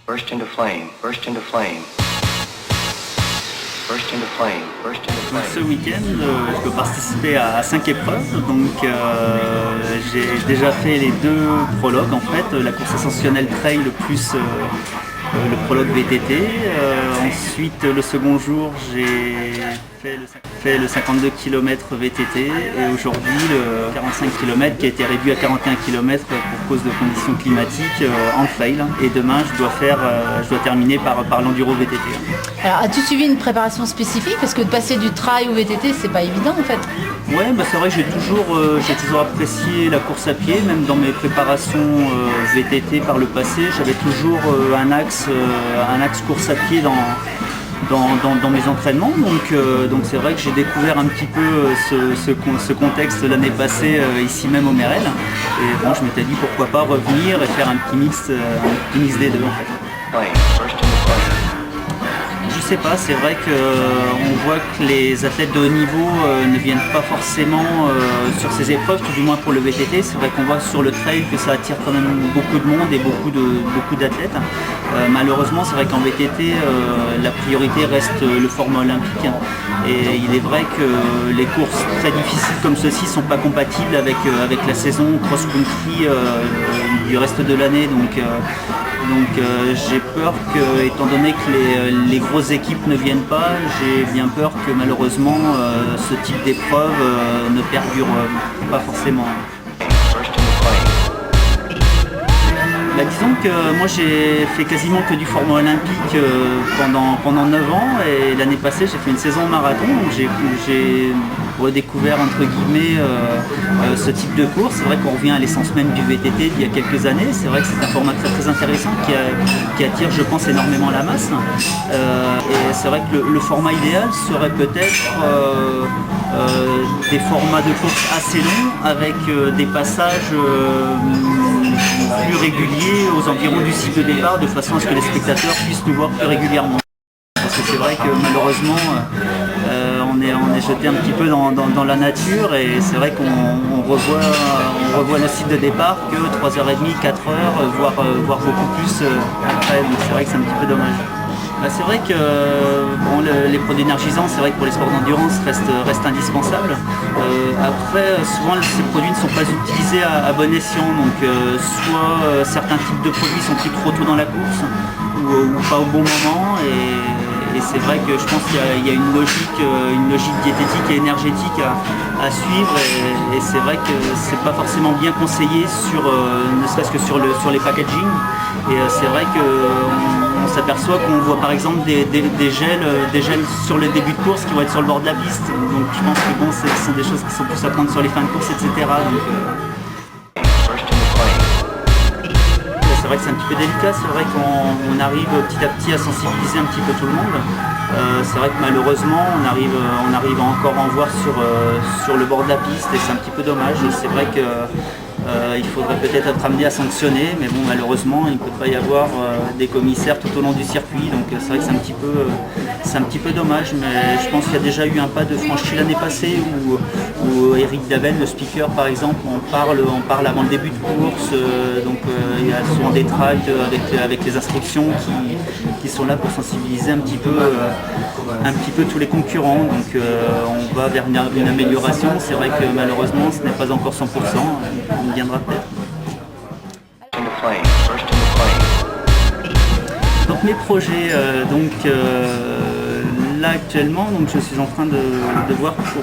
burst into flame, burst into flame. Burst into flame, burst into Donc, flame. ce week-end, je peux participer à 5 épreuves. Donc, j'ai déjà fait les 2 prologues en fait, la course ascensionnelle trail plus le prologue VTT. Ensuite, le second jour, j'ai fait le 52 km VTT et aujourd'hui le 45 km qui a été réduit à 41 km pour cause de conditions climatiques en trail. Et demain, je dois terminer par l'enduro VTT. Alors, as-tu suivi une préparation spécifique? Parce que de passer du trail au VTT, c'est pas évident en fait. Ouais, c'est vrai que j'ai toujours apprécié la course à pied, même dans mes préparations VTT par le passé, j'avais toujours un axe course à pied dans mes entraînements. Donc c'est vrai que j'ai découvert un petit peu ce contexte l'année passée ici même au Mérel. Et bon, je m'étais dit pourquoi pas revenir et faire un petit mix des deux en fait. Flame, burst into flame. Je sais pas, c'est vrai qu'on voit que les athlètes de haut niveau ne viennent pas forcément sur ces épreuves, tout du moins pour le VTT. C'est vrai qu'on voit sur le trail que ça attire quand même beaucoup de monde et beaucoup d'athlètes. Malheureusement, c'est vrai qu'en VTT, la priorité reste le format olympique. Et il est vrai que les courses très difficiles comme ceci ne sont pas compatibles avec la saison cross-country du reste de l'année. Donc j'ai peur que, étant donné que les grosses équipes ne viennent pas, j'ai bien peur que malheureusement ce type d'épreuve ne perdure pas forcément. Burst into flame. Disons que moi j'ai fait quasiment que du format olympique pendant 9 ans et l'année passée j'ai fait une saison marathon, donc j'ai redécouvert entre guillemets ce type de course. C'est vrai qu'on revient à l'essence même du VTT d'il y a quelques années. C'est vrai que c'est un format très très intéressant qui attire je pense énormément la masse. Et c'est vrai que le format idéal serait peut-être des formats de course assez longs avec des passages plus réguliers aux environs du site de départ de façon à ce que les spectateurs puissent nous voir plus régulièrement. Parce que c'est vrai que malheureusement on est jeté un petit peu dans la nature et c'est vrai qu'on revoit le site de départ que 3h30, 4h, voire beaucoup plus après, donc c'est vrai que c'est un petit peu dommage. C'est vrai que les produits énergisants, c'est vrai que pour les sports d'endurance restent indispensables. Après, souvent ces produits ne sont pas utilisés à bon escient, donc soit certains types de produits sont pris trop tôt dans la course ou pas au bon moment. Et c'est vrai que je pense qu'il y a une logique diététique et énergétique à suivre et c'est vrai que c'est pas forcément bien conseillé ne serait-ce que sur les packaging. Et c'est vrai qu'on s'aperçoit qu'on voit par exemple des gels sur le début de course qui vont être sur le bord de la piste. Donc je pense que ce sont des choses qui sont plus à prendre sur les fins de course, etc. Burst into flame. C'est vrai que c'est un petit peu délicat, c'est vrai qu'on arrive petit à petit à sensibiliser un petit peu tout le monde. C'est vrai que malheureusement on arrive à encore en voir sur le bord de la piste et c'est un petit peu dommage. C'est vrai que il faudrait peut-être être amené à sanctionner, mais bon malheureusement il ne peut pas y avoir des commissaires tout au long du circuit, donc c'est vrai que c'est un petit peu dommage, mais je pense qu'il y a déjà eu un pas de franchi l'année passée où Eric Dabel, le speaker par exemple, on parle avant le début de course, donc il y a souvent des tracts avec les instructions qui sont là pour sensibiliser un petit peu tous les concurrents, donc on va vers une amélioration. C'est vrai que malheureusement ce n'est pas encore 100%, on viendra peut-être. Into flame, burst into flame. Donc mes projets, là actuellement, donc je suis en train de voir pour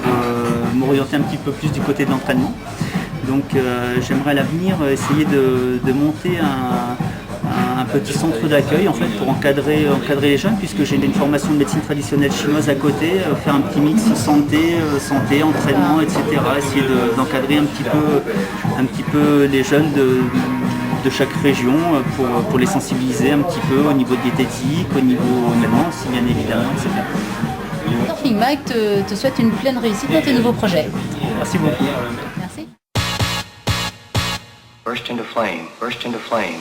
m'orienter un petit peu plus du côté de l'entraînement. Donc j'aimerais à l'avenir essayer de monter un petit centre d'accueil en fait pour encadrer les jeunes, puisque j'ai une formation de médecine traditionnelle chinoise à côté, faire un petit mix santé, entraînement, etc. Essayer d'encadrer un petit peu les jeunes de chaque région pour les sensibiliser un petit peu au niveau diététique, au niveau maintenant aussi bien évidemment, etc. Surfing Mike te souhaite une pleine réussite dans tes nouveaux projets. Merci beaucoup. Merci. Burst into flame, burst into flame.